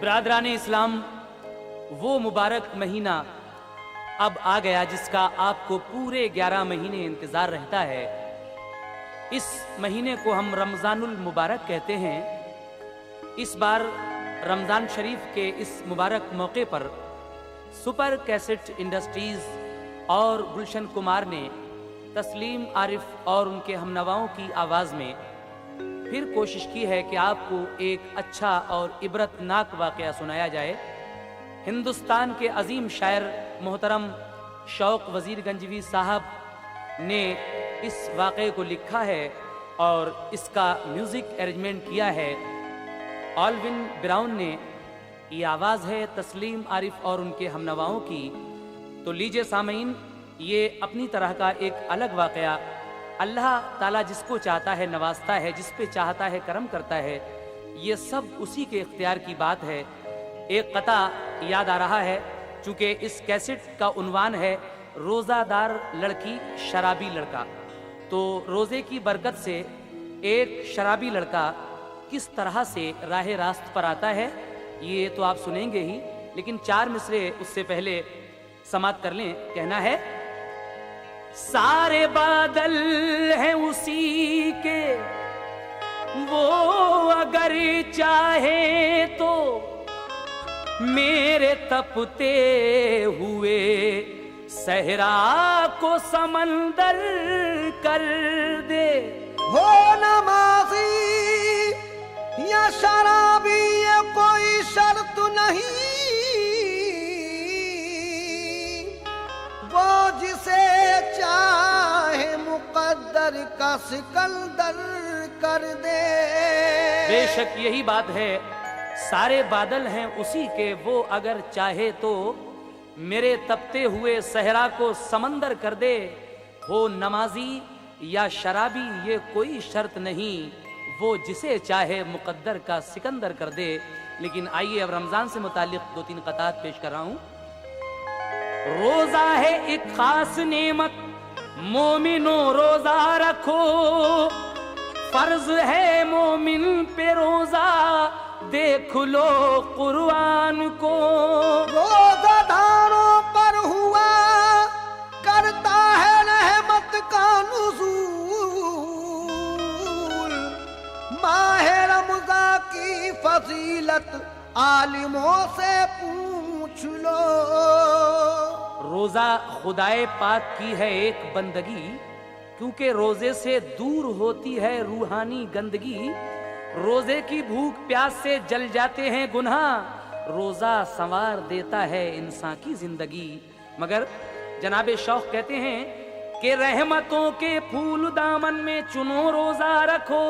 ब्रादरान इस्लाम, वो मुबारक महीना अब आ गया जिसका आपको पूरे 11 महीने इंतजार रहता है। इस महीने को हम रमजानुल मुबारक कहते हैं। इस बार रमजान शरीफ के इस मुबारक मौके पर सुपर कैसेट इंडस्ट्रीज और गुलशन कुमार ने तस्लीम आरिफ और उनके हमनवाओं की आवाज़ में फिर कोशिश की है कि आपको एक अच्छा और इबरतनाक वाक़या सुनाया जाए। हिंदुस्तान के अजीम शायर मोहतरम शौक वज़ीर गंजवी साहब ने इस वाक़े को लिखा है और इसका म्यूज़िक अरेंजमेंट किया है ऑलविन ब्राउन ने। ये आवाज़ है तस्लीम आरिफ और उनके हमनवाओं की। तो लीजिए सामीन, ये अपनी तरह का एक अलग वाक़या। अल्लाह ताला जिसको चाहता है नवाजता है, जिस पे चाहता है करम करता है। ये सब उसी के इख्तियार की बात है। एक कता याद आ रहा है, चूँकि इस कैसेट का उन्वान है रोज़ादार लड़की शराबी लड़का। तो रोज़े की बरकत से एक शराबी लड़का किस तरह से राह रास्त पर आता है ये तो आप सुनेंगे ही, लेकिन 4 मिसरे उससे पहले समाप्त कर लें। कहना है, सारे बादल हैं उसी के, वो अगर चाहे तो मेरे तपते हुए सहरा को समंदर कर दे। हो नमाज़ी या शराबी ये कोई शर्त नहीं, वो जिसे चाहे मुकद्दर का सिकंदर कर दे। बेशक यही बात है, सारे बादल हैं उसी के, वो अगर चाहे तो मेरे तपते हुए सहरा को समंदर कर दे। हो नमाजी या शराबी ये कोई शर्त नहीं, वो जिसे चाहे मुकद्दर का सिकंदर कर दे। लेकिन आइए अब रमजान से मुतालिक 2-3 कतात पेश कर रहा हूं। रोजा है एक खास नेमत, मोमिनो रोजा रखो, फर्ज है मोमिन पे रोजा, देख लो कुर्आन को। रोजादारों पर हुआ करता है रहमत का नुज़ूल, माह रमज़ान की फजीलत आलिमों से पूछ लो। रोजा खुदाए पाक की है एक बंदगी, क्योंकि रोजे से दूर होती है रूहानी गंदगी। रोजे की भूख प्यास से जल जाते हैं गुनाह, रोजा संवार देता है इंसान की जिंदगी। मगर जनाबे शौक कहते हैं कि रहमतों के फूल दामन में चुनो रोजा रखो,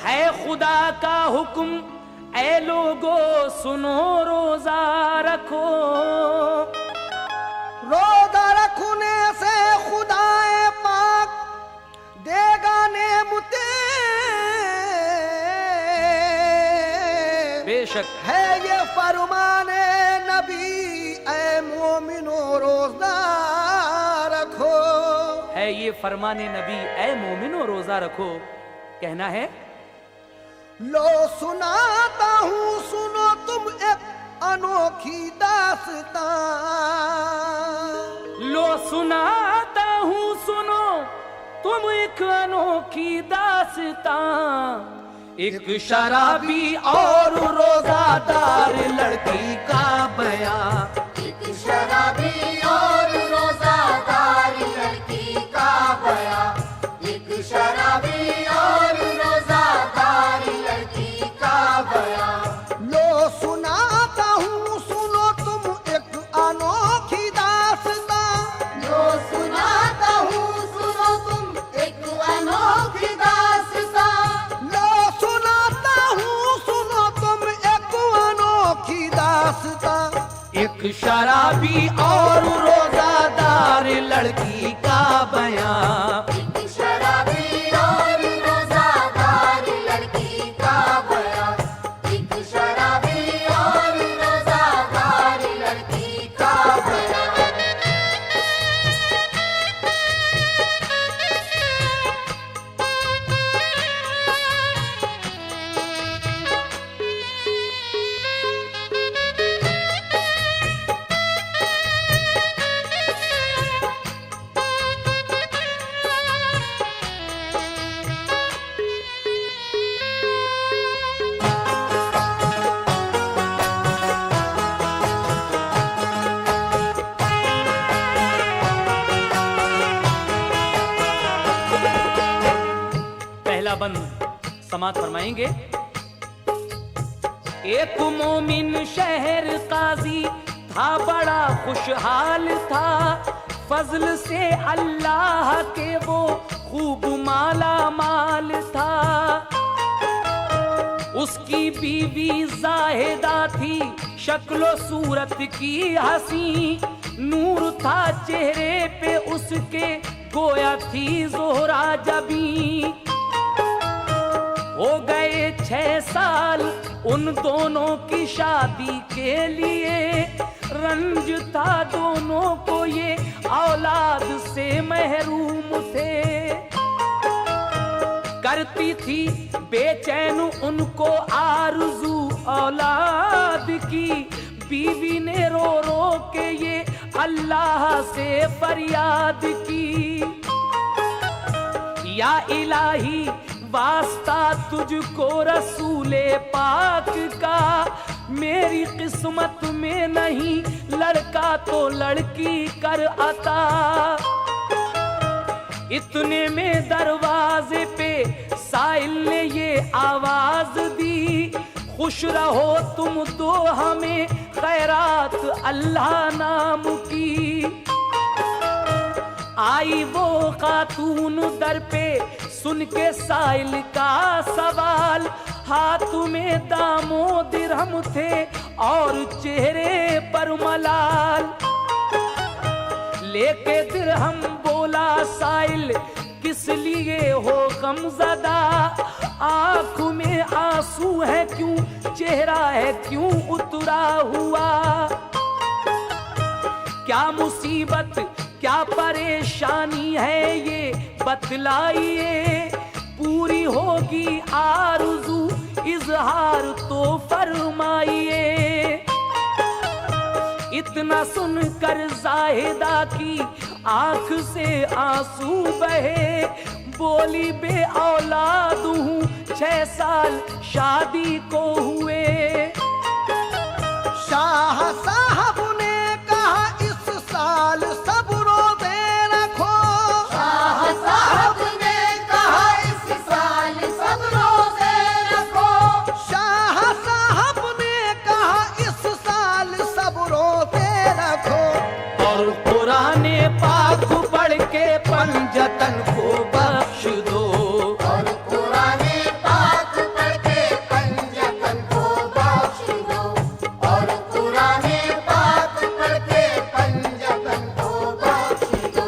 है खुदा का हुक्म ऐ लोगो सुनो रोजा रखो। रोजा रखने से खुदाए पाक देगा नेमते, बेशक है ये फरमाने नबी ऐ मोमिनो रोजा रखो। है ये फरमाने नबी ऐ मोमिनो रोजा रखो। कहना है, लो सुनाता हूँ सुनो तुम एक अनोखी दास्तां, लो सुनाता हूँ सुनो तुम एक अनोखी दास्तां। एक शराबी और रोजादार लड़की का बयां, एक शराबी और रोजादार लड़की का बयां, एक शराबी और रोजादार लड़की का बयां। लो सुनाता हूँ सुनो तुम एक अनोखी दास्तां, लो सुनाता हूँ सुनो तुम एक अनोखी दास्तां, लो सुनाता हूँ सुनो तुम एक अनोखी दास्तां। एक शराबी और रोजादार लड़की का बयां, एक शराबी और रोजादार लड़की का बयां, एक शराबी और रोजादार लड़की का बयां। समाप्त फरमाएंगे। एक मोमिन शहर काजी था, बड़ा खुशहाल था, फजल से अल्लाह के वो खूब माला माल था। उसकी बीवी जाहिदा थी, शक्लो सूरत की हंसी, नूर था चेहरे पे उसके, गोया थी जोहरा जबी। हो गए 6 साल उन दोनों की शादी के लिए, रंज था दोनों को ये औलाद से महरूम थे। करती थी बेचैन उनको आरज़ू औलाद की, बीवी ने रो रो के ये अल्लाह से फरियाद की। या इलाही वास्ता तुझको रसूले पाक का, मेरी किस्मत में नहीं लड़का तो लड़की कर अता। इतने में दरवाजे पे साइल ने ये आवाज दी, खुश रहो तुम दो हमें खैरात अल्लाह नाम की। आई वो खातून दर पे सुन के साइल का सवाल, हाथ में दामो दिरहम थे और चेहरे पर मलाल। लेके दिरहम बोला साइल, किस लिए हो गमज़दा, आँख में आंसू है क्यों, चेहरा है क्यों उतरा हुआ। क्या मुसीबत क्या परेशानी है ये बतलाइए, पूरी होगी आरज़ू इजहार तो फरमाइए। इतना सुनकर जाहिदा की आंख से आंसू बहे, बोली बे औलाद हूँ 6 साल शादी को हुए। शाह साहब ने कहा इस साल सब रोज़े रखो। शाह साहब ने कहा इस साल सब रोज़े रखो। शाह साहब ने कहा इस साल सब रोज़े रखो। और कुराने पाक पढ़ के पंजतन को बख्श दो। और कुराने पाक पढ़ के पंजतन को बख्श दो। और कुराने पाक पढ़ के पंजतन को बख्श दो।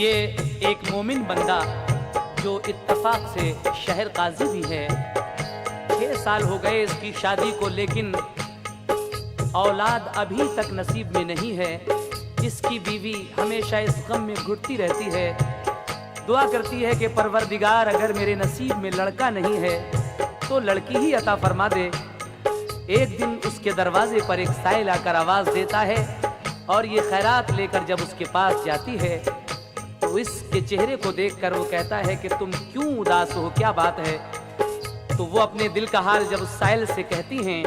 ये एक मोमिन बंदा जो इत्तफाक से शहर काजी भी है, 6 साल हो गए इसकी शादी को, लेकिन औलाद अभी तक नसीब में नहीं है। इसकी बीवी हमेशा इस गम में घुटती रहती है, दुआ करती है कि परवरदिगार अगर मेरे नसीब में लड़का नहीं है तो लड़की ही अता फरमा दे। एक दिन उसके दरवाजे पर एक साइल आकर आवाज देता है और ये खैरात लेकर जब उसके पास जाती है तो इसके चेहरे को देखकर वो कहता है कि तुम क्यों उदास हो, क्या बात है। तो वो अपने दिल का हाल जब उस साइल से कहती हैं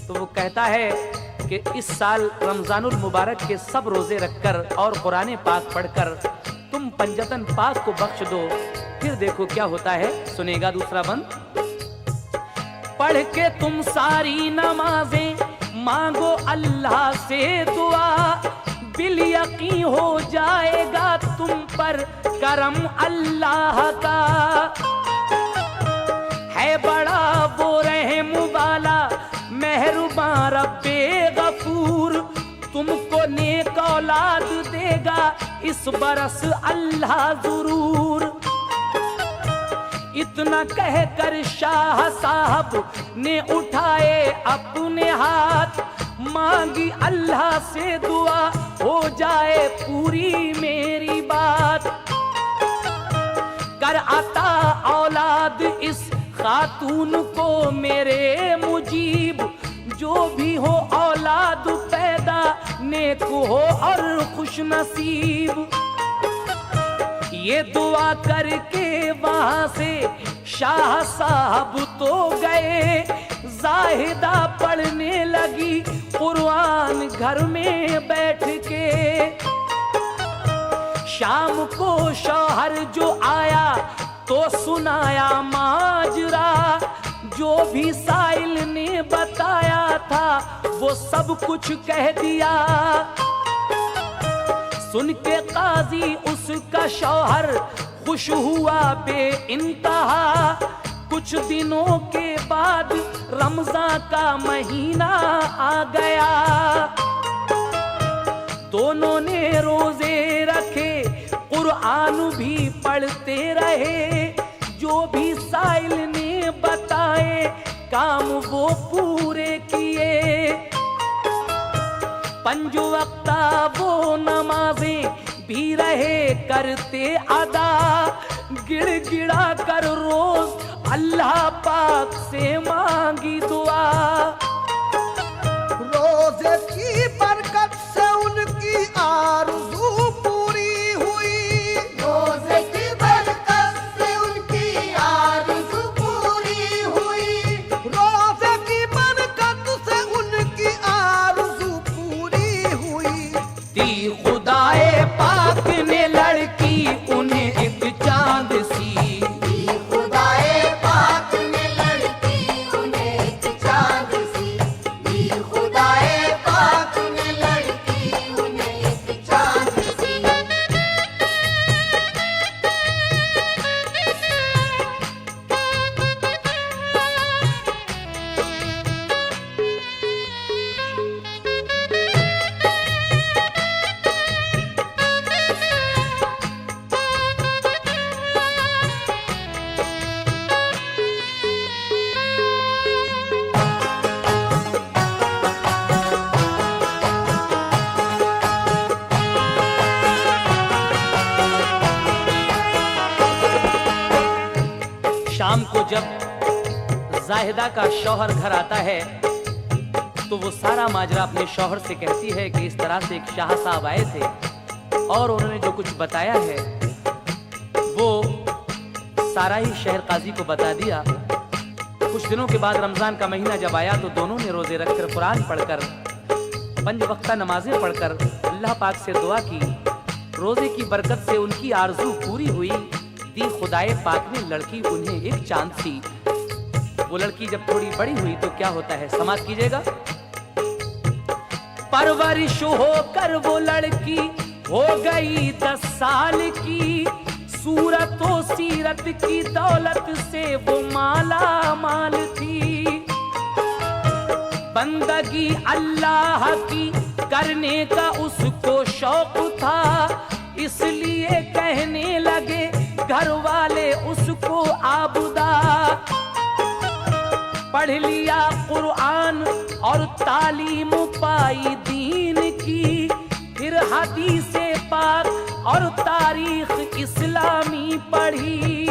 तो वो कहता है कि इस साल रमजानुल मुबारक के सब रोजे रखकर और कुरान पाक पढ़कर तुम पंजतन पाक को बख्श दो, फिर देखो क्या होता है। सुनेगा दूसरा बंद। पढ़ के तुम सारी नमाजें मांगो अल्लाह से दुआ, बिल यकीन हो जाएगा तुम पर करम अल्लाह का। है बड़ा वो रहम वाला मेहरबान रब्बे गफूर, तुमको नेक औलाद देगा इस बरस अल्लाह जरूर। इतना कहकर शाह साहब ने उठाए अपने हाथ, मांगी अल्लाह से दुआ हो जाए पूरी मेरी बात। कर अता औलाद इस खातून को मेरे मुजीब, जो भी हो औलाद पैदा नेक हो और खुश नसीब। ये दुआ करके वहां से शाह साहब तो गए, जाहिदा पढ़ने लगी कुरान घर में बैठ के। शाम को शौहर जो आया तो सुनाया माजरा, जो भी साइल ने बताया था वो सब कुछ कह दिया। सुन के काजी उसका शौहर खुश हुआ बे इंतहा। कुछ दिनों के बाद रमजान का महीना आ गया, दोनों ने रोजे रखे, कुरान भी पढ़ते रहे। जो भी साइल ने बताए काम वो पूरे किए। 5 वक्ता वो नमाजें भी रहे करते अदा, गिड़गिड़ा कर रोज अल्लाह पाक से मांगी दुआ। रोजे की बरकत से उनकी आरज़ू पूरी हुई। रोज़े की बरकत से उनकी आरज़ू पूरी हुई। रोजे की बरकत से उनकी आरज़ू पूरी हुई। दी खुदाए पाक ने लड़की उन्हें एक चांद सी। दी खुदाए पाक ने लड़की उन्हें एक चांद सी। दी खुदाए पाक ने लड़की उन्हें एक चांद सी। शाम को जब जाहिदा का शौहर घर आता है तो वो सारा माजरा अपने शौहर से कहती है कि इस तरह से एक शाह साहब आए थे और उन्होंने जो कुछ बताया है वो सारा ही शहर काजी को बता दिया। कुछ दिनों के बाद रमजान का महीना जब आया तो दोनों ने रोजे रखकर कुरान पढ़कर 5 वक्ता नमाजें पढ़कर अल्लाह पाक से दुआ की। रोजे की बरकत से उनकी आरजू पूरी हुई। दी खुदाए पाक ने लड़की उन्हें एक चांद सी। वो लड़की जब थोड़ी बड़ी हुई तो क्या होता है, समाप्त कीजिएगा। परवरिश होकर वो लड़की हो गई 10 साल की। सूरत व सीरत की दौलत से वो माला माल थी। बंदगी अल्लाह की करने का उसको शौक था, इसलिए कहने लगे घर वाले उसको आबुदा। पढ़ लिया कुरान और तालीम पाई दीन की, फिर हदीसे पाक और तारीख इस्लामी पढ़ी।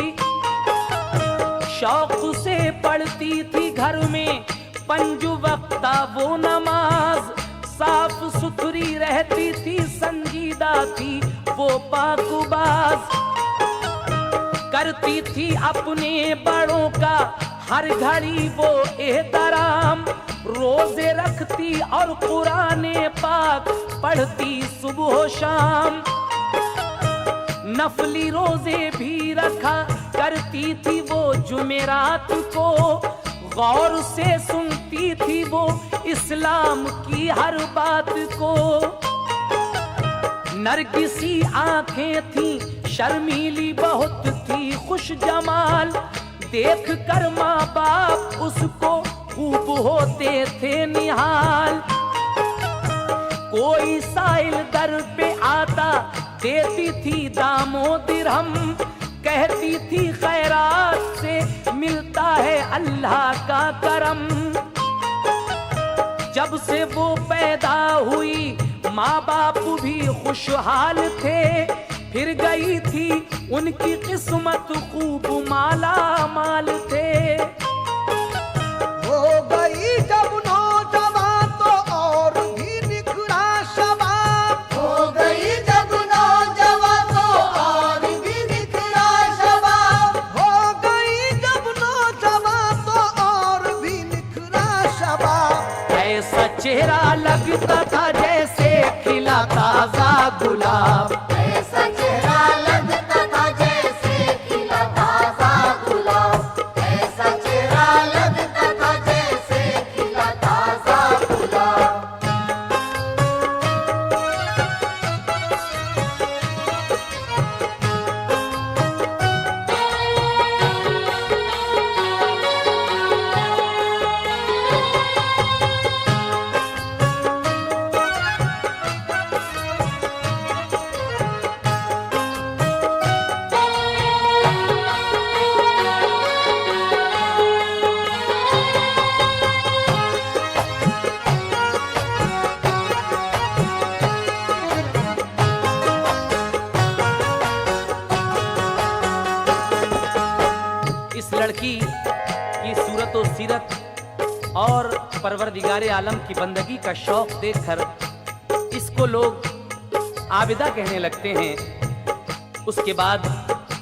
शौक से पढ़ती थी घर में 5 वक्ता वो नमाज। साफ सुथरी रहती थी, संजीदा थी वो पाकबाज। करती थी अपने बड़ों का हर घड़ी वो एहतराम। रोजे रखती और कुराने पाक पढ़ती सुबह शाम। नफली रोजे भी रखा करती थी वो जुमेरात को। गौर से सुनती थी वो इस्लाम की हर बात को। नरगिसी आंखें थी, शर्मीली बहुत थी खुश जमाल। देख कर माँ बाप उसको खूब होते थे निहाल। कोई साइल दर पे आता देती थी दामो दिरहम। कहती थी खैरात से मिलता है अल्लाह का करम। जब से वो पैदा हुई माँ बाप भी खुशहाल थे, फिर गई थी उनकी किस्मत खूब माला माल थे। हो गई जब नौजवान तो और भी निखरा शबाब। हो गई जब नौजवान तो और भी निखरा शबाब। हो गई जब नौजवान तो और भी निखरा शबाब। ऐसा चेहरा लगता था जैसे खिला ताजा गुलाब। ऐसा चेहरा लगता था जैसे खिला ताजा गुलाब। ऐसा चेहरा लगता था जैसे खिला ताजा गुलाब। इस लड़की की सूरत और सीरत और परवरदिगारे आलम की बंदगी का शौक देखकर इसको लोग आबिदा कहने लगते हैं। उसके बाद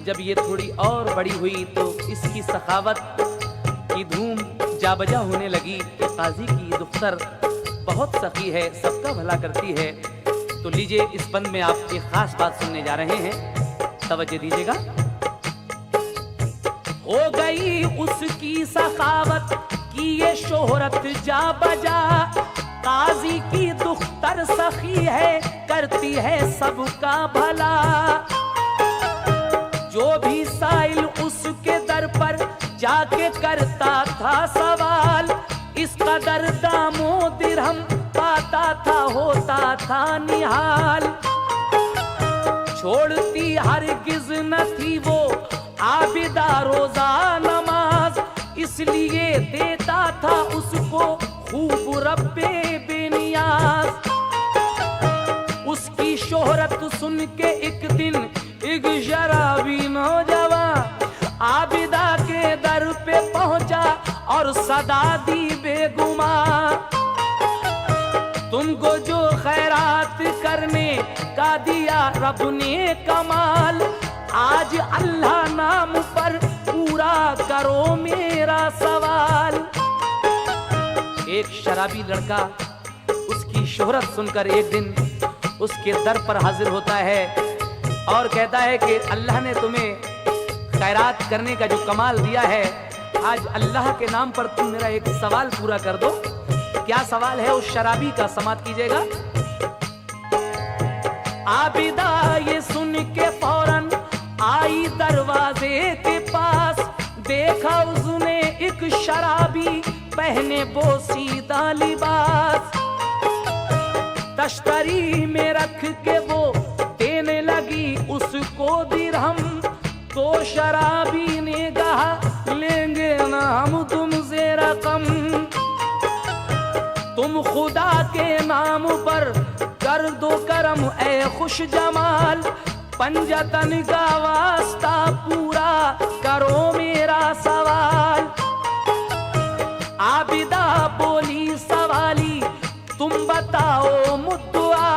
जब ये थोड़ी और बड़ी हुई तो इसकी सखावत की धूम जाबजा होने लगी कि काजी की दुख्तर बहुत सखी है, सबका भला करती है। तो लीजिए इस बंद में आप एक खास बात सुनने जा रहे हैं, तवज्जो दीजिएगा। हो गई उसकी सखावत की ये शोहरत जा बजा, काजी की दुख्तर सखी है, करती है सबका भला। जो भी साइल उसके दर पर जाके करता था सवाल, इस कदर दामो दिरहम पाता था, होता था निहाल। छोड़ती हरगिज न थी वो आबिदा रोजा नमाज, इसलिए देता था उसको खूब रब्बे बेनियाज। उसकी शोहरत सुन के एक दिन एक शराबी नौजवान आबिदा के दर पे पहुंचा और सदा दी बेगुमान। तुमको जो खैरात करने का दिया रब ने कमाल, आज अल्लाह नाम पर पूरा करो मेरा सवाल। एक शराबी लड़का उसकी शोहरत सुनकर एक दिन उसके दर पर हाजिर होता है और कहता है कि अल्लाह ने तुम्हें खैरात करने का जो कमाल दिया है, आज अल्लाह के नाम पर तुम मेरा एक सवाल पूरा कर दो। क्या सवाल है उस शराबी का, समात कीजिएगा। आबिदा ये सुन के फौरन आई दरवाजे के पास, देखा उसने एक शराबी पहने बोसीदा लिबास। तश्तरी में रख के वो देने लगी उसको दिरहम, तो शराबी ने कहा लेंगे ना हम तुमसे रकम। तुम खुदा के नाम पर कर दो करम ए खुश जमाल, पंजतन का वास्ता पूरा करो मेरा सवाल। आबिदा बोली सवाली तुम बताओ मुद्दुआ,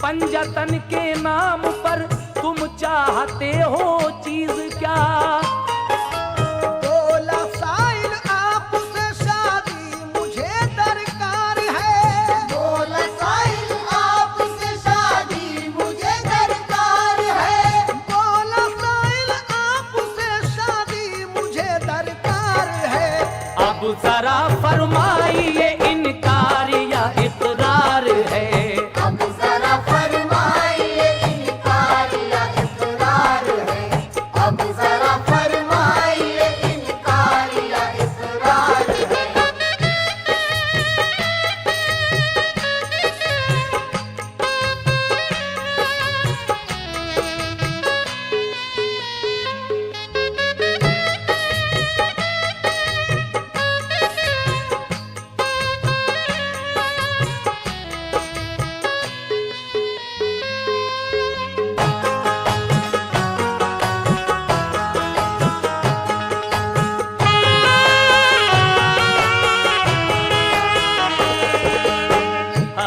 पंजतन के नाम पर तुम चाहते हो चीज क्या। बोला साइल आपसे शादी मुझे दरकार है। बोला साइल आपसे शादी मुझे दरकार है। बोला साइल आपसे शादी मुझे दरकार है। अब जरा फरमाइए इनकार या इकरार है। अब जरा फरमाइए इनकार या इकरार है। अब जरा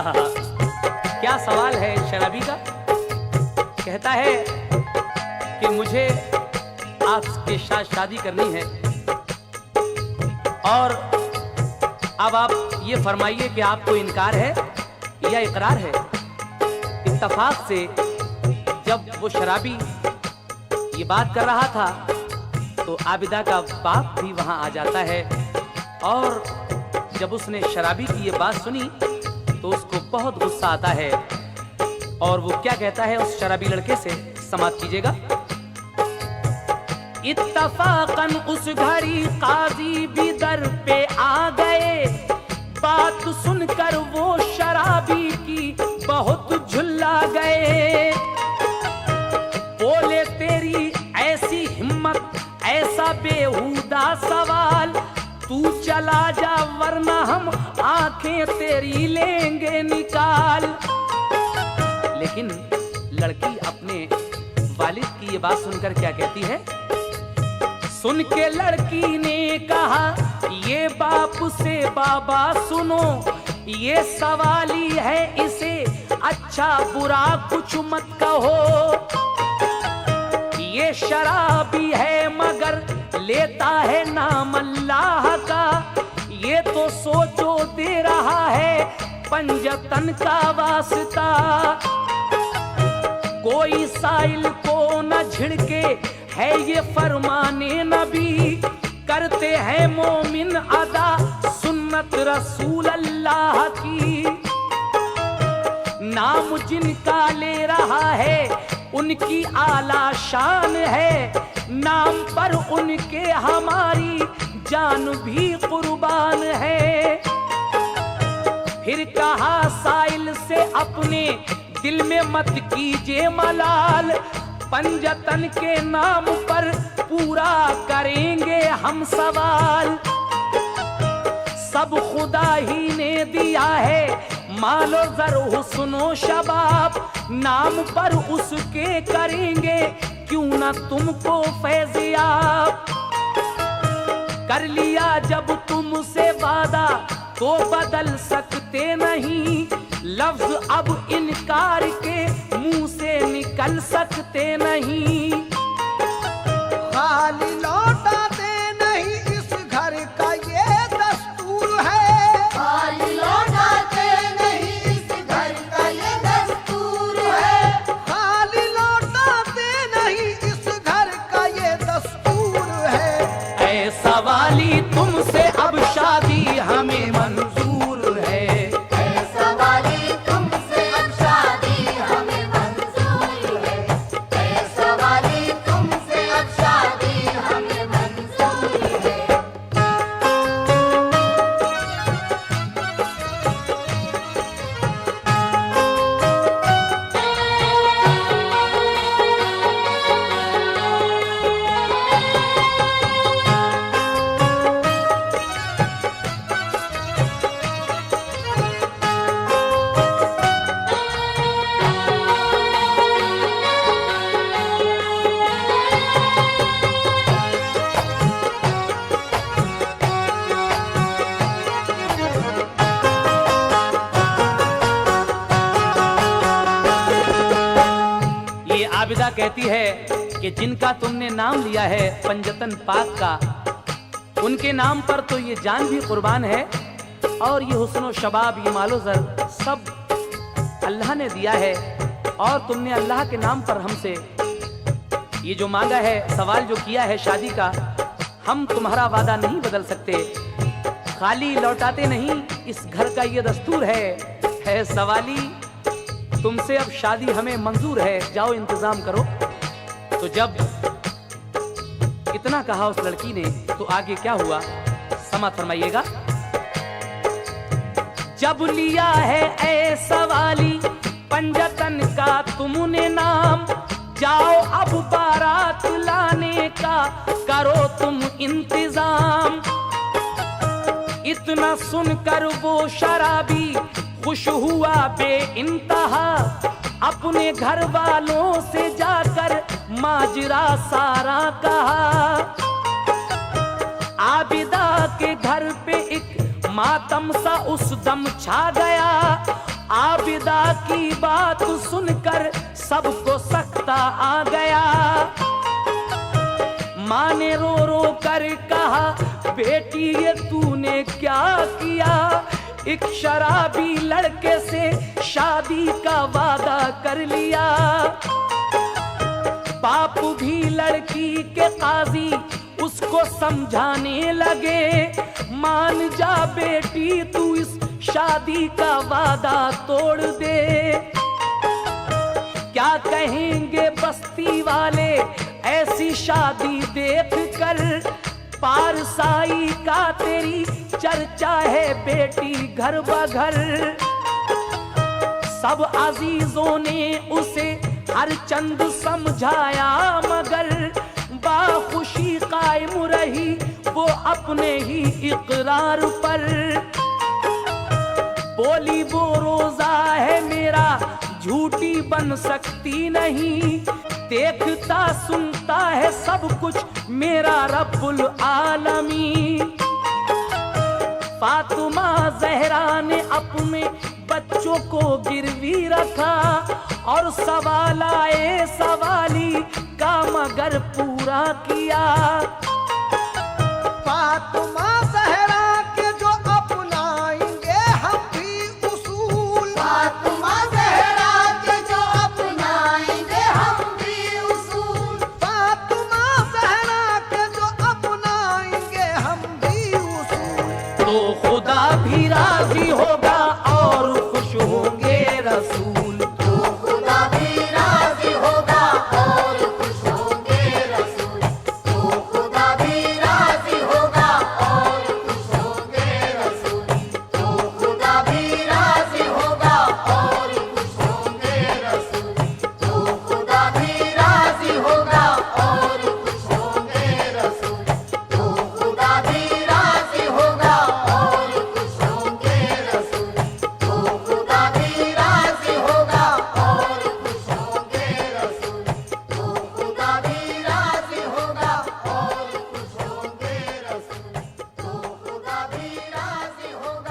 क्या सवाल है शराबी का। कहता है कि मुझे आपके साथ शादी करनी है, और अब आप ये फरमाइए कि आपको इनकार है या इकरार है। इत्तफाक से जब वो शराबी ये बात कर रहा था तो आबिदा का बाप भी वहां आ जाता है, और जब उसने शराबी की ये बात सुनी तो उसको बहुत गुस्सा आता है, और वो क्या कहता है उस शराबी लड़के से, समाप्त कीजिएगा। इत्तफाकन उस घड़ी काजी भी दर पे आ गए, बात सुनकर वो शराबी की बहुत झुल्ला गए। बोले तेरी ऐसी हिम्मत, ऐसा बेहुदा सवाल, तू चला जा वरना हम आंखें तेरी लेंगे निकाल। लेकिन लड़की अपने वालिद की ये बात सुनकर क्या कहती है। सुन के लड़की ने कहा, ये बाप से बाबा सुनो, ये सवाली है, इसे अच्छा बुरा कुछ मत कहो। ये शराबी है मगर लेता है नाम अल्लाह का, ये तो सोचो दे रहा है पंजतन का वास्ता। कोई साइल को न झिड़के है ये फरमाने नबी, करते हैं मोमिन अदा सुन्नत रसूल अल्लाह की। नाम जिनका ले रहा है उनकी आला शान है, नाम पर उनके हमारी जान भी कुर्बान है। फिर कहा साइल से अपने दिल में मत कीजिए मलाल, पंजतन के नाम पर पूरा करेंगे हम सवाल। सब खुदा ही ने दिया है मालो जर हुस्नो शबाब, नाम पर उसके करेंगे क्यों ना तुमको फैज़याब। कर लिया जब तुमसे वादा तो बदल सकते नहीं, लफ्ज अब इनकार के मुंह से निकल सकते नहीं। खाली लौटाते नहीं इस घर का ये दस्तूर है, खाली लौटाते नहीं इस घर का ये दस्तूर है, खाली लौटाते नहीं इस घर का ये दस्तूर है। ऐ सवाली तुमसे अब शादी हमें मंजूर है। ऐ सवाली तुमसे अब शादी हमें मंजूर है, ऐ सवाली तुमसे अब शादी हमें मंजूर है। ये आबिदा कहती है कि जिनका तुमने नाम लिया है पंजतन पाक का, उनके नाम पर तो ये जान भी कुर्बान है, और ये हुस्नो शबाब, ये मालो जर सब अल्लाह ने दिया है, और तुमने अल्लाह के नाम पर हमसे ये जो मांगा है, सवाल जो किया है शादी का, हम तुम्हारा वादा नहीं बदल सकते, खाली लौटाते नहीं, इस घर का ये दस्तूर है सवाली तुमसे अब शादी हमें मंजूर है, जाओ इंतजाम करो। तो जब इतना कहा उस लड़की ने तो आगे क्या हुआ, समात फरमाइएगा। जब लिया है ऐ सवाली पंजतन का तुमने नाम, जाओ अब बारात लाने का करो तुम इंतजाम। इतना सुनकर वो शराबी खुश हुआ बे इंतहा, अपने घर वालों से जाकर माजरा सारा कहा। आबिदा के घर पे एक मातम सा उस दम छा गया, आबिदा की बात सुनकर सबको सख्ता आ गया। माँ ने रो रो कर कहा, बेटी ये तूने क्या किया? एक शराबी लड़के से शादी का वादा कर लिया। बाप भी लड़की के काजी उसको समझाने लगे, मान जा बेटी तू इस शादी का वादा तोड़ दे। क्या कहेंगे बस्ती वाले ऐसी शादी देख कर? पारसाई का तेरी चर्चा है बेटी घर बघर। सब अजीजों ने उसे हर चंद समझाया, मगर बाखुशी कायम रही वो अपने ही इकरार पर। बोली वो रोजा है मेरा झूठी बन सकती नहीं, देखता सुनता है सब कुछ मेरा रब्बुल आलमीन। फातिमा ज़हरा ने अपने बच्चों को गिरवी रखा और सवाल आए सवाली का मगर पूरा किया। फातिमा ज़हरा के जो अपनाएंगे हम भी उसूल, फातिमा ज़हरा के जो अपनाएंगे हम भी उसूल, फातिमा ज़हरा के जो अपनाएंगे हम भी उसूल, तो खुदा भी राजी होगा और खुश होंगे रसूल। तो खुदा भी राजी होगा और खुश होंगे रसूल। तो खुदा भी राजी होगा और खुश होंगे रसूल। तो खुदा भी राजी होगा और खुश होंगे रसूल। तो खुदा भी राजी होगा और खुश होंगे रसूल। तो खुदा भी राजी होगा और खुश होंगे रसूल। तो खुदा भी राजी होगा और खुश होंगे रसूल। तो खुदा भी राजी होगा और खुश होंगे रसूल। तो खुदा भी राजी होगा और खुश होंगे रसूल। तो खुदा भी राजी होगा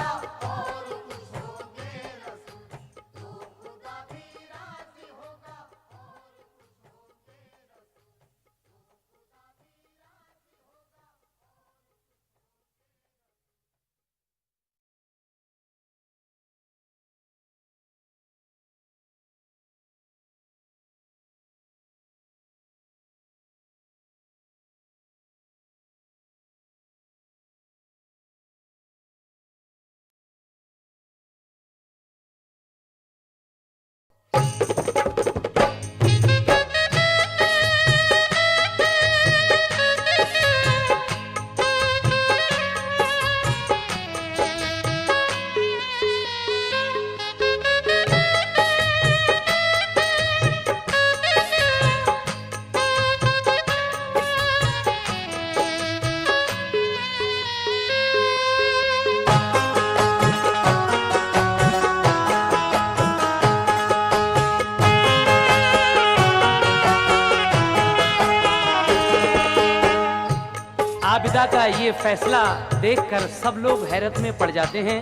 आबिदा का ये फैसला देखकर सब लोग हैरत में पड़ जाते हैं।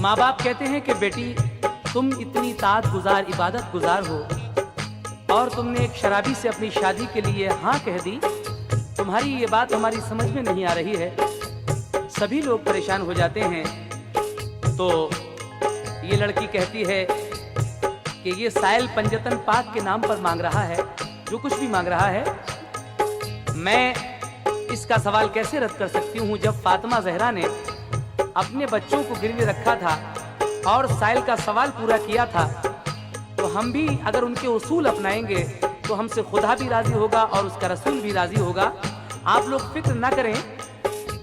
माँ बाप कहते हैं कि बेटी तुम इतनी ताअत गुजार इबादत गुजार हो और तुमने एक शराबी से अपनी शादी के लिए हाँ कह दी, तुम्हारी ये बात हमारी समझ में नहीं आ रही है। सभी लोग परेशान हो जाते हैं। तो ये लड़की कहती है कि ये साइल पंजतन पाक के नाम पर मांग रहा है, जो कुछ भी मांग रहा है। मैं इसका सवाल कैसे रद्द कर सकती हूँ जब फातिमा ज़हरा ने अपने बच्चों को गिरवी रखा था और साइल का सवाल पूरा किया था। तो हम भी अगर उनके उसूल अपनाएंगे तो हमसे खुदा भी राजी होगा और उसका रसूल भी राजी होगा। आप लोग फिक्र ना करें,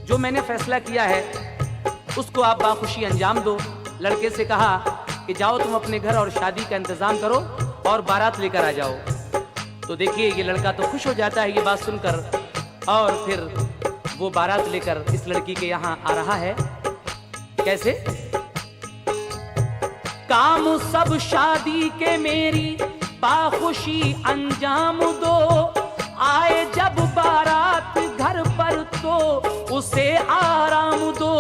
जो मैंने फैसला किया है उसको आप बाखुशी अंजाम दो। लड़के से कहा कि जाओ तुम अपने घर और शादी का इंतजाम करो और बारात लेकर आ जाओ। तो देखिए ये लड़का तो खुश हो जाता है ये बात सुनकर, और फिर वो बारात लेकर इस लड़की के यहाँ आ रहा है। कैसे? काम सब शादी के मेरी बाखुशी अंजाम दो, आए जब बारात घर पर तो उसे आराम दो।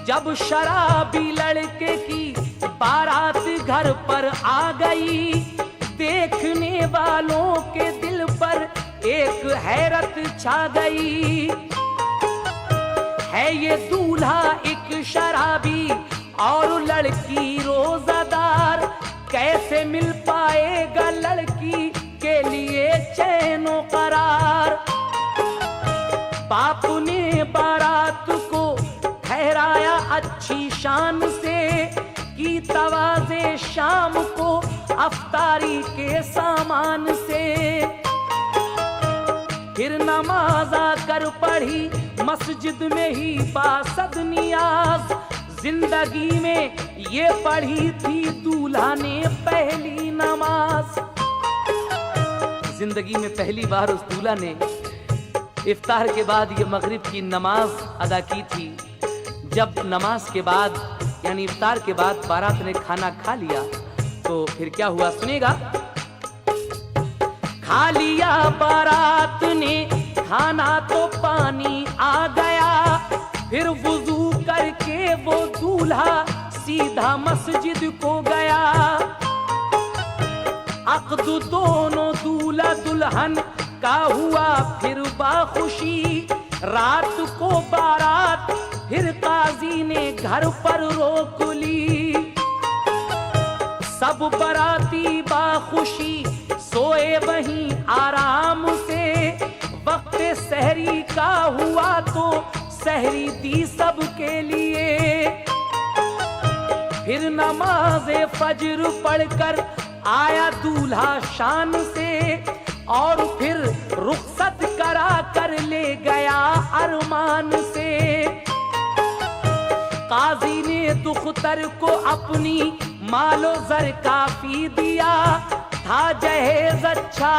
जब जब शराबी लड़के की बारात घर पर आ गई, देखने वालों के दिल पर एक हैरत छा गई। है ये दूल्हा एक शराबी और लड़की रोजादार, कैसे मिल पाएगा लड़की के लिए चैनो करार। बाप ने बारात को ठहराया अच्छी शान से, की तवाज़े शाम को अफ्तारी के सामान से। फिर नमाज आकर पढ़ी मस्जिद में ही बासद नियाज, जिंदगी में ये पढ़ी थी दूल्हा ने पहली नमाज। जिंदगी में पहली बार उस दूल्हा ने इफ्तार के बाद ये मगरिब की नमाज अदा की थी। जब नमाज के बाद यानी इफ्तार के बाद बारात ने खाना खा लिया तो फिर क्या हुआ सुनेगा। खा लिया बारात ने खाना तो पानी आ गया, फिर वुजू करके वो दूल्हा सीधा मस्जिद को गया। अक़्द दोनों दूल्हा दुल्हन का हुआ फिर बाखुशी, रात को बारात फिर काजी ने घर पर रोक ली। सब बराती बाखुशी सोए वहीं आराम से, वक्त सहरी का हुआ तो सहरी दी सबके लिए। फिर नमाज़े फज्र पढ़कर आया दूल्हा शान से, और फिर रुखसत करा कर ले गया अरमान से। काजी ने दुख्तर को अपनी मालो जर काफी दिया, था जहेज अच्छा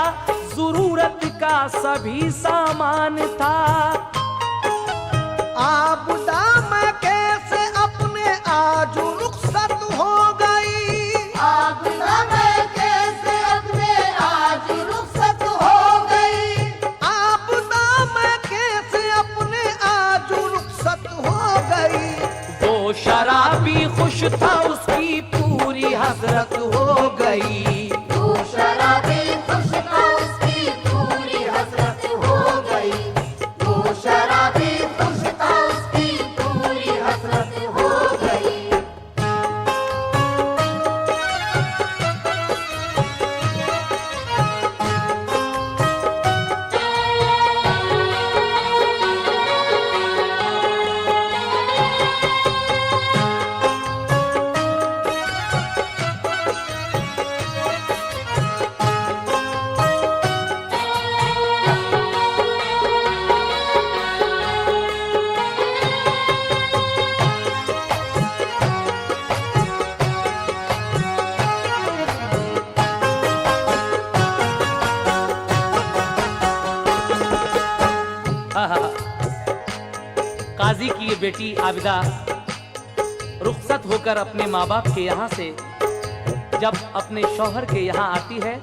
जरूरत का सभी सामान था। आबदा में कैसे अपने आज रुखसत हो गई, आबदा में कैसे अपने आज रुखसत हो गई, आबदा में कैसे अपने आज रुखसत हो गई। वो शराबी खुश था उसकी पूरी हसरत हो गई। तू शराबी खुश था उसकी पूरी हसरत हो गई, तू शराबी खुश था उसकी पूरी हसरत हो गई। काजी की ये बेटी आबिदा रुखसत होकर अपने माँ बाप के यहाँ से जब अपने शौहर के यहाँ आती है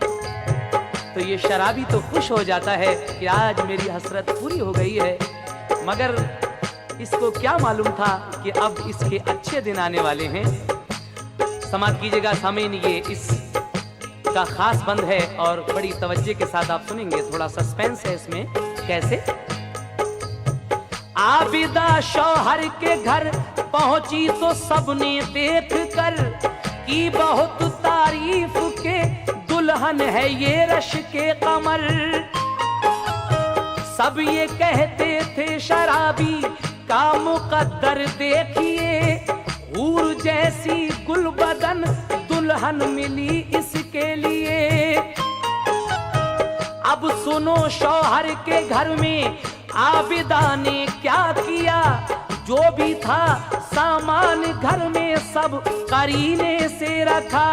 तो ये शराबी तो खुश हो जाता है कि आज मेरी हसरत पूरी हो गई है, मगर इसको क्या मालूम था कि अब इसके अच्छे दिन आने वाले हैं। समाप्त कीजिएगा सामीन, ये इस का खास बंद है और बड़ी तवज्जो के साथ आप सुनेंगे। थोड़ा सस्पेंस है इसमें। कैसे? आबिदा शौहर के घर पहुंची तो सबने देख कर की बहुत तारीफ के दुल्हन है ये रश के कमर। सब ये कहते थे शराबी का मुकद्दर देखिए, हूर जैसी गुलबदन दुल्हन मिली इसके लिए। अब सुनो शौहर के घर में आबिदा ने क्या किया, जो भी था सामान घर में सब करीने से रखा।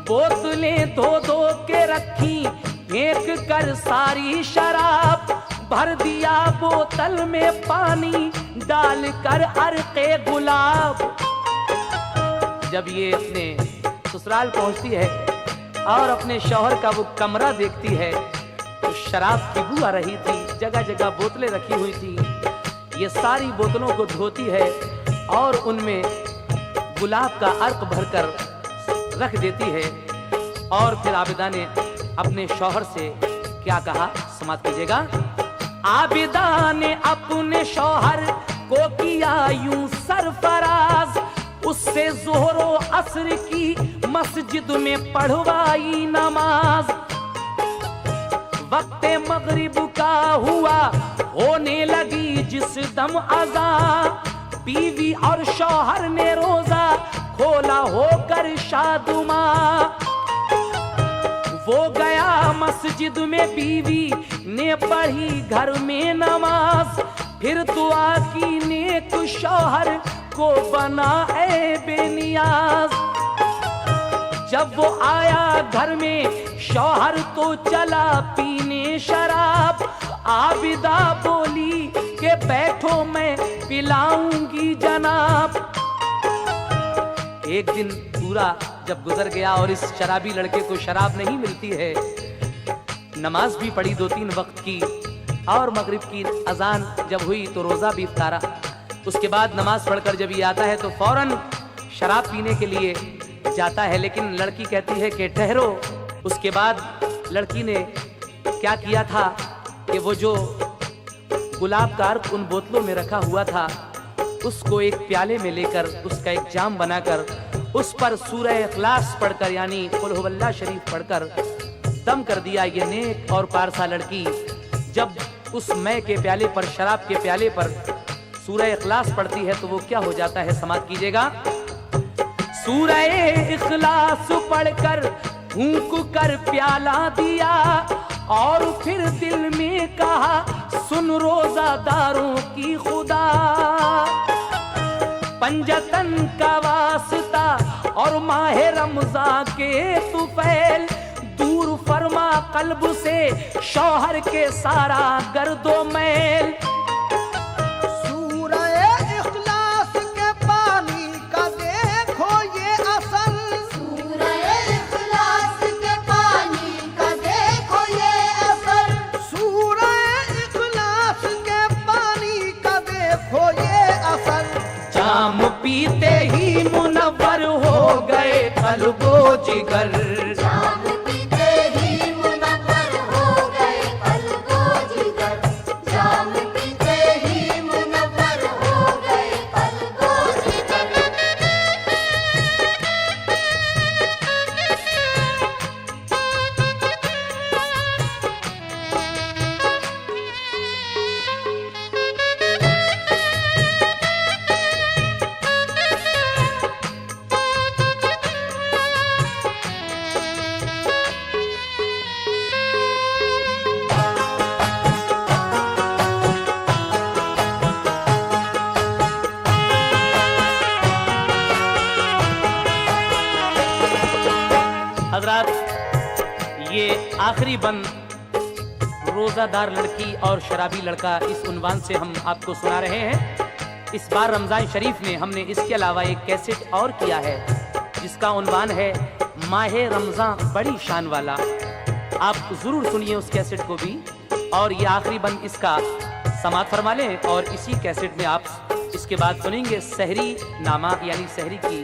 बोतलें धो धो के रखी फेंक कर सारी शराब, भर दिया बोतल में पानी डालकर अर्के गुलाब। जब ये अपने ससुराल पहुंचती है और अपने शौहर का वो कमरा देखती है तो शराब की बू आ रही थी, जगह जगह बोतलें रखी हुई थी। ये सारी बोतलों को धोती है और उनमें गुलाब का अर्क भरकर रख देती है। और फिर आबिदा ने अपने शौहर से क्या कहा, समाप्त कीजिएगा। आबिदा ने अपने शौहर को किया यूं सरफराज, उससे जोहरो असर की मस्जिद में पढ़वाई नमाज। वक्ते मगरिब का हुआ, होने लगी जिस दम अज़ा, बीवी और शौहर ने रोजा खोला होकर शादुमा। वो गया मस्जिद में, बीवी ने पढ़ी घर में नमाज, फिर दुआ की नेक शौहर को बना ए बेनियाज। जब वो आया घर में शौहर तो चला पीने शराब, आबिदा बोली कि बैठो मैं पिलाऊंगी जनाब। एक दिन पूरा जब गुजर गया और इस शराबी लड़के को शराब नहीं मिलती है, नमाज भी पढ़ी 2-3 वक्त की और मगरिब की अजान जब हुई तो रोजा भी इफ्तारा। उसके बाद नमाज पढ़कर जब ये आता है तो फौरन शराब पीने के लिए जाता है, लेकिन लड़की कहती है कि ठहरो। उसके बाद लड़की ने क्या किया था कि वो जो गुलाब का अर्क उन बोतलों में रखा हुआ था उसको एक प्याले में लेकर उसका एक जाम बनाकर उस पर सूरह इखलास पढ़कर यानी कुल हुवल्लाह शरीफ पढ़कर दम कर दिया। ये नेक और पारसा लड़की जब उस मय के प्याले पर, शराब के प्याले पर सूरह इखलास पढ़ती है तो वो क्या हो जाता है, समाप्त कीजिएगा। सूरह इखलास पढ़कर फूंक कर प्याला दिया और फिर दिल में कहा, सुन रोजादारों की खुदा, पंजतन का वास्ता और माह रमज़ान के तुफैल, दूर फरमा कल्ब से शौहर के सारा गर्दो मैल। सूरह इखलास के पानी का देखो ये असर, सूरह इखलास के पानी का देखो ये असर, सूरह इखलास के पानी का देखो ये असर। जाम पीते ही मुनव्वर हो गए कल्बो जिगर, जाम पीते ही मुनव्वर हो गए कल्बो जिगर, जाम पीते ही मुनव्वर हो गए कल्बो जिगर। हजरात, ये आखिरी बंद रोजादार लड़की और शराबी लड़का इस उन्वान से हम आपको सुना रहे हैं। इस बार रमजान शरीफ में हमने इसके अलावा एक कैसेट और किया है जिसका उन्वान है माह रमजान बड़ी शान वाला। आप जरूर सुनिए उस कैसेट को भी, और ये आखिरी बंद इसका समाप्त फरमा लें। और इसी कैसेट में आप इसके बाद सुनेंगे सहरी नामा यानी सहरी की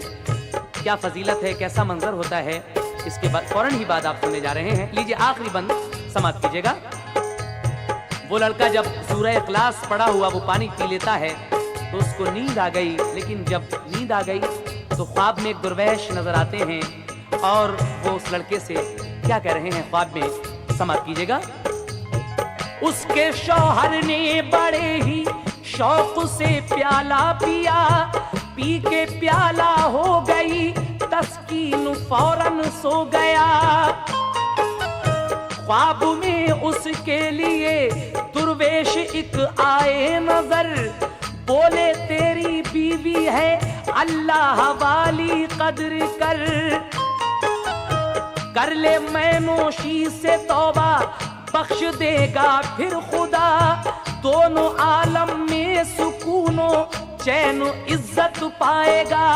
क्या फजीलत है, कैसा मंजर होता है। इसके बाद फौरन ही बाद आप सुनने जा रहे हैं। लीजिए आखिरी बंद समाप्त कीजिएगा। वो लड़का जब सूरह इखलास पढ़ा हुआ वो पानी पी लेता है तो उसको नींद आ गई, लेकिन जब नींद आ गई तो ख्वाब में एक दुर्वैश नजर आते हैं और वो उस लड़के से क्या कह रहे हैं ख्वाब में, समाप्त कीजिएगा। उसके शौहर ने बड़े ही शौक से प्याला पिया, पी के प्याला हो गई तस्कीन, फौरन सो गया। ख्वाब में उसके लिए दुर्वेश एक आए नजर, बोले तेरी बीवी है अल्लाह वाली कदर कर ले मैनोशी से तौबा, बख्श देगा फिर खुदा, दोनों आलम में सुकूनो चैन इज्जत पाएगा।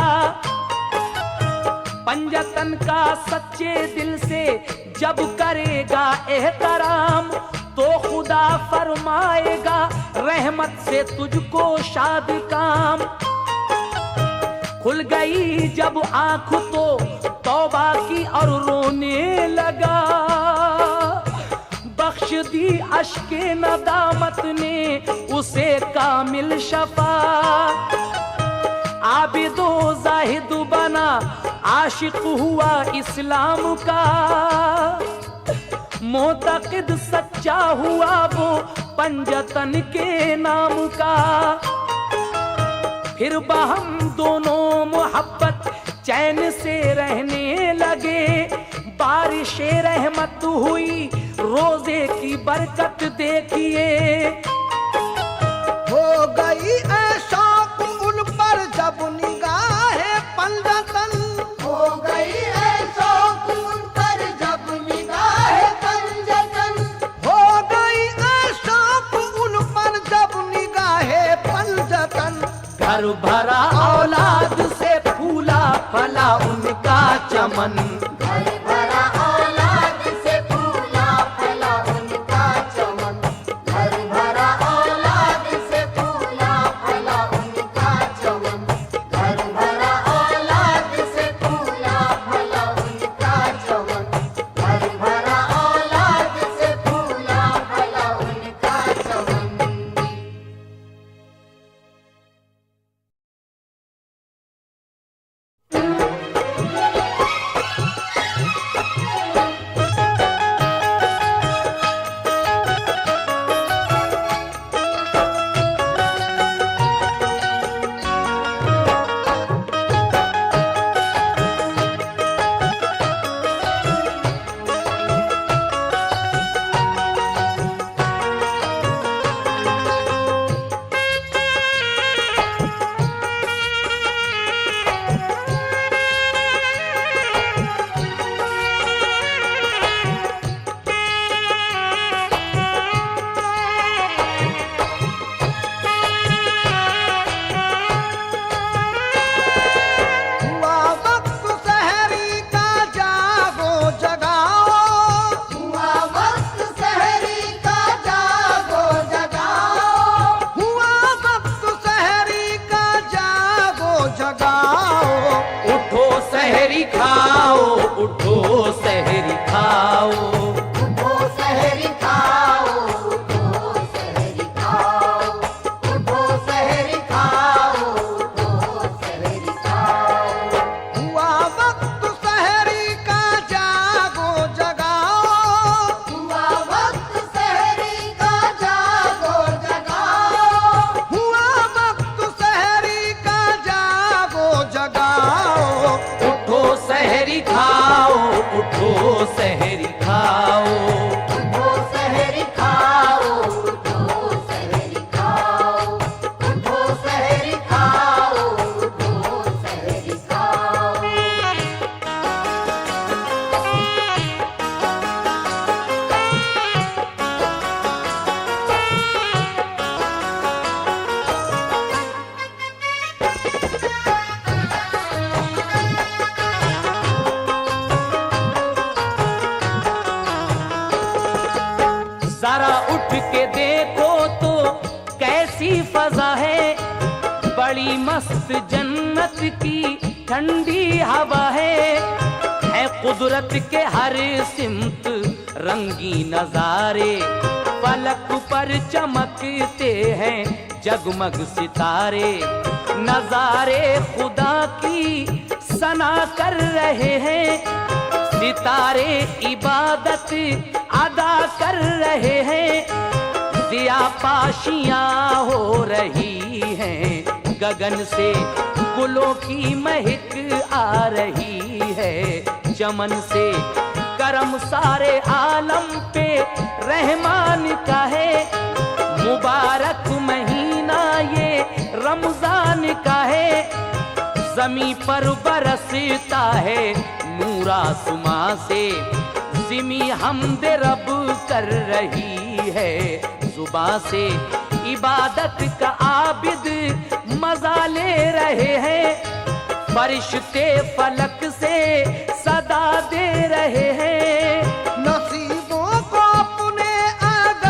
पंजतन का सच्चे दिल से जब करेगा एहतराम, तो खुदा फरमाएगा रहमत से तुझको शादी काम। खुल गई जब आंख तो तौबा की और रोने लगा, बख्श दी अश्के नदामत ने उसे कामिल शफा। आबिदो जाहिद बना आशिक हुआ इस्लाम का, मोतकिद सच्चा हुआ वो पंजतन के नाम का। फिर बहम दोनों मोहब्बत चैन से रहने लगे, बारिश रहमत हुई रोजे की बरकत देखिए। हो गई ऐसा उन पर जब निगाहे पंजतन, हो गई ऐसा उन पर जब निगाहे पंजतन, हो गई ऐसा उन पर जब निगाहे पंजतन। घर भरा औलाद से फूला फला उनका चमन, घर भरा औलाद से फूला फला उनका चमन, घर भरा औलाद से फूला फला उनका चमन, घर भरा औलाद से फूला फला उनका चमन, घर भरा औलाद से फूला फला उनका चमन। हुआ वक्त सहरी का जागो जगाओ, हुआ वक्त सहरी का जागो जगाओ, हुआ वक्त सहरी का जागो जगाओ। उठो सहरी खाओ, उठो सहरी खाओ। उठो सहरी खाओ, उठो सहरी खाओ, उठो सहरी खाओ, उठो सहरी खाओ। हुआ वक्त सहरी का जागो जगाओ, हुआ वक्त सहरी का जागो जगाओ, हुआ वक्त सहरी का जागो जगाओ। उठो सहरी खाओ, उठो सहरी खाओ। उठो सहरी खाओ, उठो सहरी खाओ, उठो सहरी खाओ, उठो सहरी खाओ। जरा उठ के देखो तो कैसी फजा है, बड़ी मस्त जन्नत की ठंडी हवा है कुदरत के हर सिमत रंगी नजारे, फलक पर चमकते हैं जगमग सितारे। नजारे खुदा की सना कर रहे हैं, सितारे इबादत अदा कर रहे हैं। दिया पाशियां हो रही हैं, गगन से गुलों की महक आ रही है। चमन से करम सारे आलम पे रहमान का है, मुबारक महीना ये रमजान का है। जमी पर बरसता है नूर आसमां से, जिमी हमद रब कर रही है जुबां से। इबादत का आबिद मजा ले रहे हैं, फरिश्ते फलक से सदा दे रहे हैं। नसीबों को अपने अगर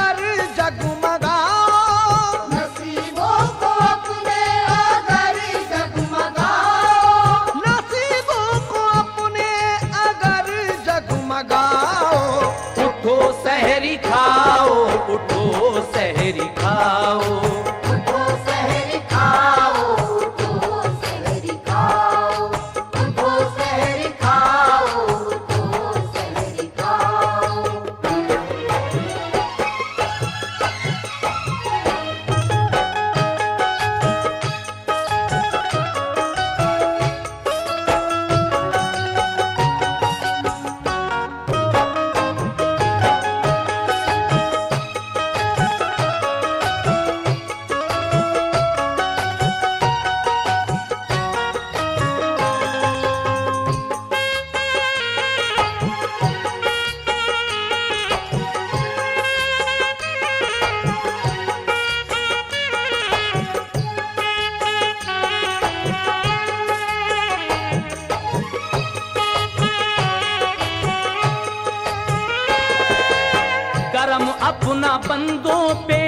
अपना बंदों पे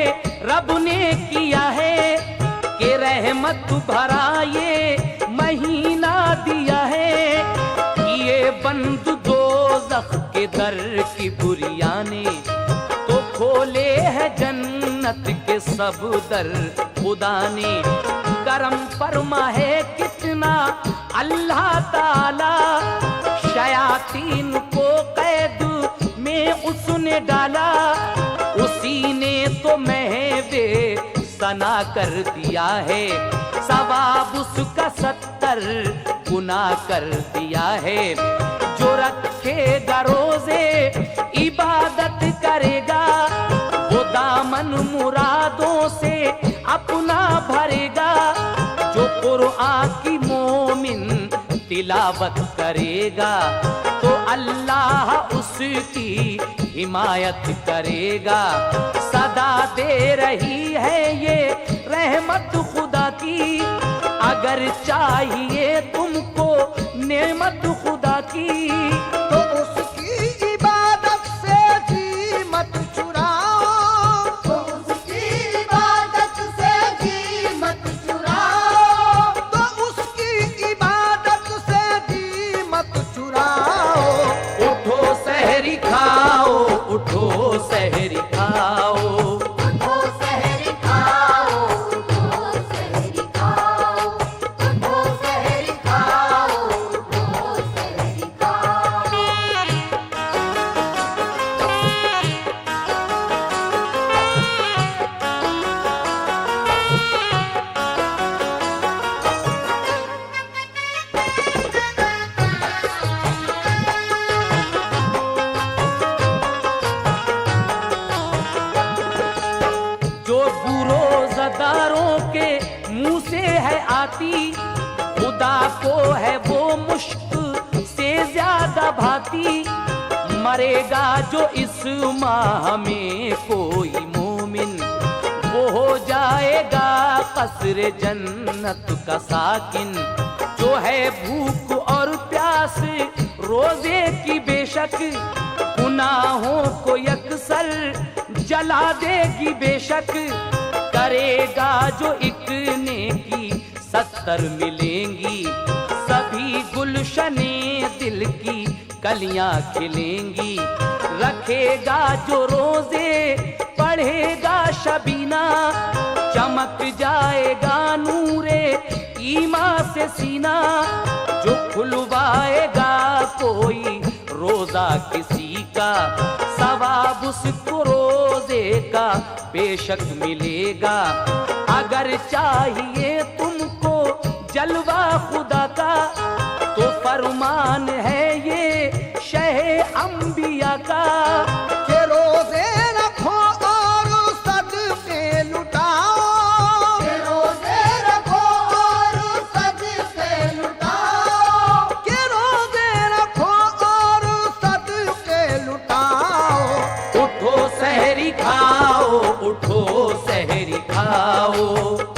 रब ने किया है कि रहमत भरा ये महीना दिया है। ये बंद दोज़ख के दर की बुरिया ने तो खोले है जन्नत के सब दर। खुदा ने करम फरमा है कितना अल्लाह ताला, शयातीन को कैद में उसने डाला। उसी ने तो महवे सना कर दिया है, सवाब उसका 70 गुना कर दिया है। जो रखेगा रोजे इबादत करेगा, वो दामन मुरादों से अपना भरेगा। जो कुरान की मोमिन तिलावत करेगा तो अल्लाह उसकी हिमायत करेगा। सदा दे रही है ये रहमत खुदा की, अगर चाहिए तुमको नेमत खुदा की तो उसकी इबादत से जी मत चुराओ, तो उसकी इबादत से जी मत चुराओ, तो उसकी इबादत से जी मत चुराओ। उठो सहरी खाओ, उठो सहरी खाओ। उठो सहरी खाओ, उठो सहरी खाओ, उठो सहरी खाओ, उठो सहरी खाओ। जो बुरोज़दारों के मुंह से है आती, खुदा को है वो मुश्क से ज्यादा भाती। मरेगा जो इस माह में कोई मोमिन, वो हो जाएगा कसर जन्नत का साकिन। जो है भूख और प्यास रोजे की बेशक, गुनाहों को यकसर जला देगी बेशक। करेगा जो एक नेकी 70 मिलेंगी, सभी गुलशने दिल की कलियां खिलेंगी। रखेगा जो रोजे पढ़ेगा शबीना, चमक जाएगा नूरे ईमा से सीना। जो खुलवाएगा कोई रोजा किसी का, सवाब उसको रोजे का बेशक मिलेगा। अगर चाहिए तुमको जलवा खुदा का, तो फरमान है ये शह अंबिया का। के रोजे रखो और सदके लुटाओ, के रोजे रखो और सदके लुटाओ, के रोजे रखो और सदके लुटाओ। उठो सहरी खाओ, उठो सहरी खाओ।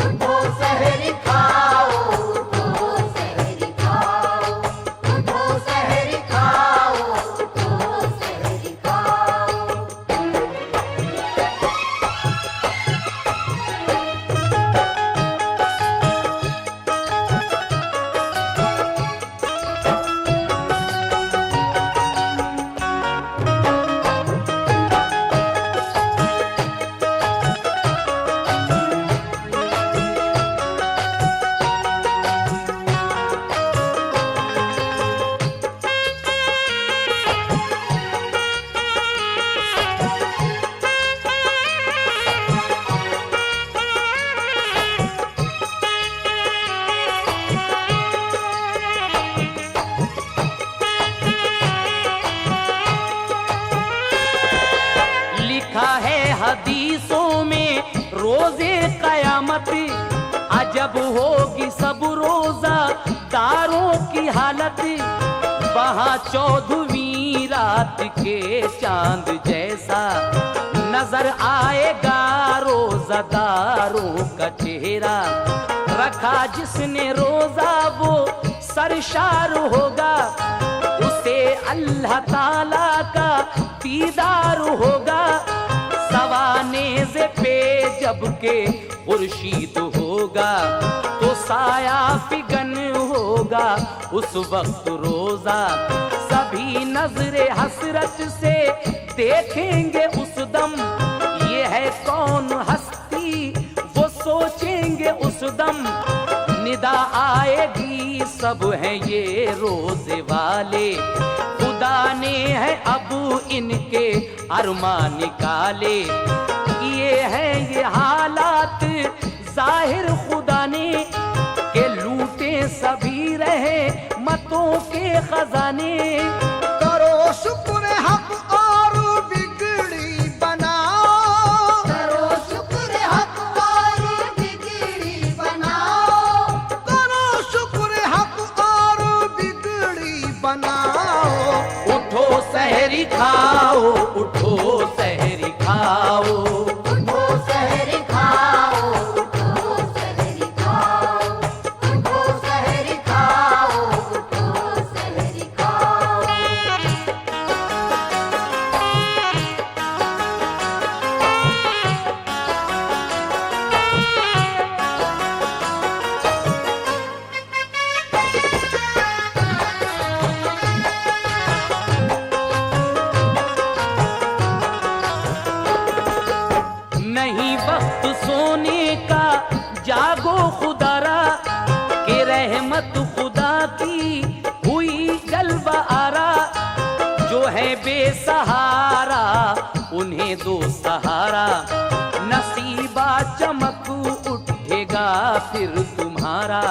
उठो सहरी खाओ, उठो सहरी खाओ, उठो सहरी खाओ, उठो सहरी खाओ। लिखा है हदीसों में रोजे कयामत, अजब होगी सब रोजा दारों की हालत। वहाँ 14वीं रात के चांद जैसा नजर आएगा रोजादारों का चेहरा। रखा जिसने रोजा वो सरशार होगा, उसे अल्लाह ताला का दीदार होगा। सवा नेज़े पे जबकि खुर्शीद होगा तो साया फिगन होगा उस वक्त रोजा। सभी नजरे हसरत से देखेंगे उस दम, ये है कौन हस्ती वो सोचेंगे उस दम। निदा आएगी सब हैं ये रोजे वाले, खुदा ने है अब इनके अरमान निकाले। ये है ये हालात जाहिर खुदा ने के लूटे सभी रहे मतों के खजाने। करो शुक्र हक और बिगड़ी बनाओ, करो शुक्र हक और बिगड़ी बनाओ, करो शुक्र हक और बिगड़ी बनाओ। उठो सहरी खाओ, उठो सहरी खाओ, उठो सहरी खाओ, उठो सहरी खाओ, उठो सहरी खाओ, उठो सहरी खाओ। नहीं वक्त सोने का जागो खुदारा के रहमत खुदा की हुई जलवा आरा। जो है बेसहारा उन्हें दो सहारा, नसीबा चमक उठेगा फिर तुम्हारा।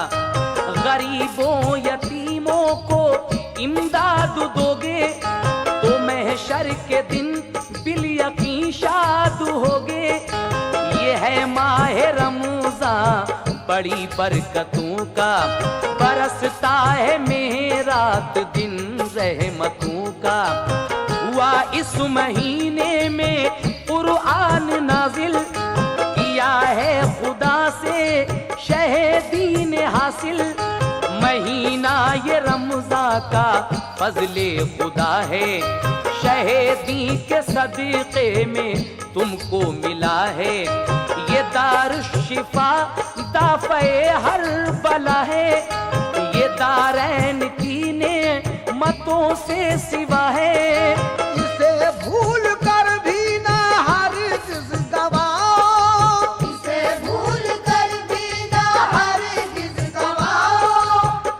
गरीबों यतीमों को इमदाद दोगे तो महशर के दिन बिल यकीन शाद होगे। ये है माह रमज़ान बड़ी बरकतों का, बरसता है मेरात दिन रहमतों का। हुआ इस महीने में कुरआन नाजिल, किया है खुदा से शहीदीन हासिल। महीना ये रमज़ान का फजले खुदा है, शहीदी के सदक़े में तुमको मिला है। ये दारुश्शिफा दाफ़े हर बला है, ये दारैन की नेमतों से सिवा है। इसे भूल कर भी ना हरगिज़ गवाओ, इसे भूल कर भी ना हरगिज़ गवाओ,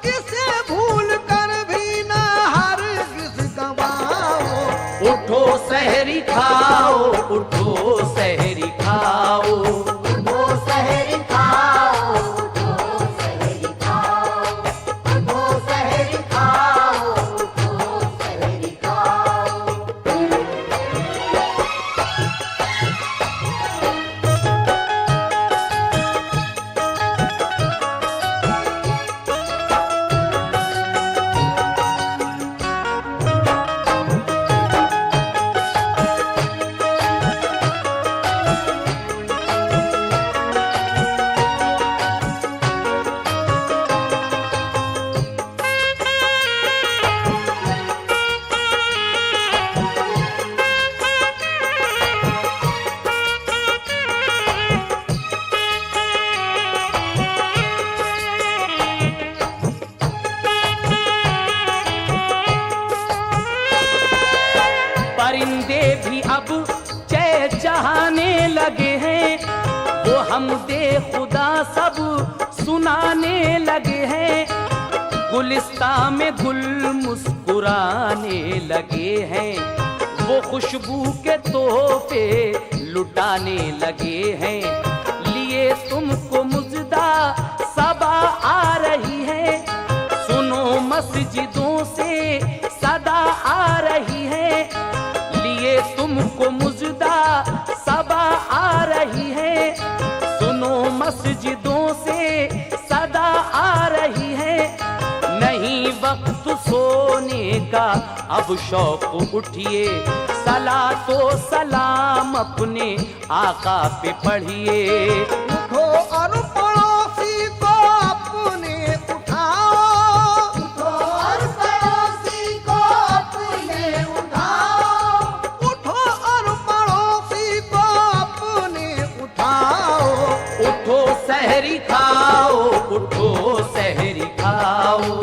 इसे भूल कर भी ना हरगिज़ गवाओ। उठो सहरी खाओ, उठो सहरी खाओ, उठो सहरी खाओ, उठो सहरी खाओ, उठो सहरी खाओ, उठो सहरी खाओ। परिंदे भी अब चहचहाने लगे हैं, वो हमदे खुदा सब सुनाने लगे हैं। गुलिस्तां में गुल मुस्कुराने लगे हैं, वो खुशबू के तोहफे लुटाने लगे हैं। लिए तुमको मुजदा सबा आ रही है, सुनो मस्जिदों से सदा आ रही है। लिए तुमको मुजदा सबा आ रही है, सुनो मस्जिदों से सदा आ रही है। नहीं वक्त सोने का अब शौक उठिए, सलातो सलाम अपने आका पे पढ़िए। उठो और पड़ोसी को अपने उठाओ, उठो और पड़ोसी को अपने उठाओ, उठो और पड़ोसी को अपने आओ